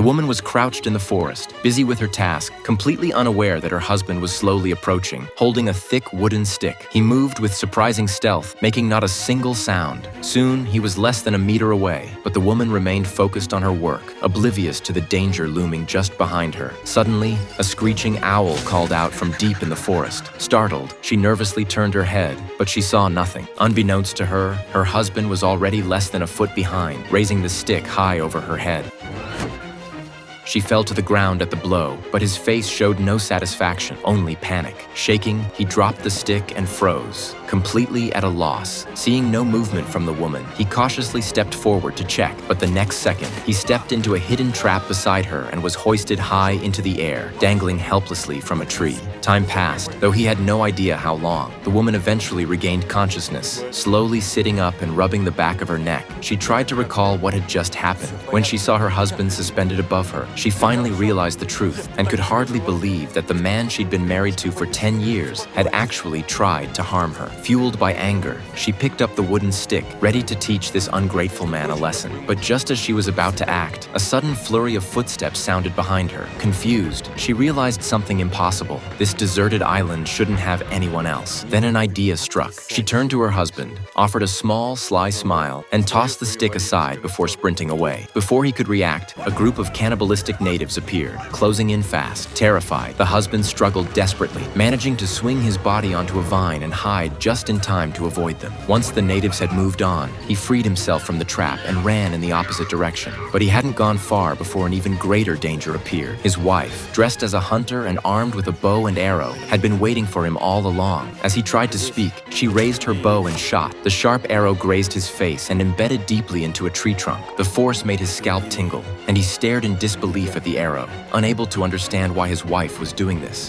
The woman was crouched in the forest, busy with her task, completely unaware that her husband was slowly approaching, holding a thick wooden stick. He moved with surprising stealth, making not a single sound. Soon, he was less than a meter away, but the woman remained focused on her work, oblivious to the danger looming just behind her. Suddenly, a screeching owl called out from deep in the forest. Startled, she nervously turned her head, but she saw nothing. Unbeknownst to her, her husband was already less than a foot behind, raising the stick high over her head. She fell to the ground at the blow, but his face showed no satisfaction, only panic. Shaking, he dropped the stick and froze, completely at a loss. Seeing no movement from the woman, he cautiously stepped forward to check, but the next second, he stepped into a hidden trap beside her and was hoisted high into the air, dangling helplessly from a tree. Time passed, though he had no idea how long. The woman eventually regained consciousness, slowly sitting up and rubbing the back of her neck. She tried to recall what had just happened. When she saw her husband suspended above her, she finally realized the truth and could hardly believe that the man she'd been married to for 10 years had actually tried to harm her. Fueled by anger, she picked up the wooden stick, ready to teach this ungrateful man a lesson. But just as she was about to act, a sudden flurry of footsteps sounded behind her. Confused, she realized something impossible. This deserted island shouldn't have anyone else. Then an idea struck. She turned to her husband, offered a small, sly smile, and tossed the stick aside before sprinting away. Before he could react, a group of cannibalistic natives appeared, closing in fast. Terrified, the husband struggled desperately, managing to swing his body onto a vine and hide just in time to avoid them. Once the natives had moved on, he freed himself from the trap and ran in the opposite direction. But he hadn't gone far before an even greater danger appeared. His wife, dressed as a hunter and armed with a bow and arrow, had been waiting for him all along. As he tried to speak, she raised her bow and shot. The sharp arrow grazed his face and embedded deeply into a tree trunk. The force made his scalp tingle, and he stared in disbelief at the arrow, unable to understand why his wife was doing this.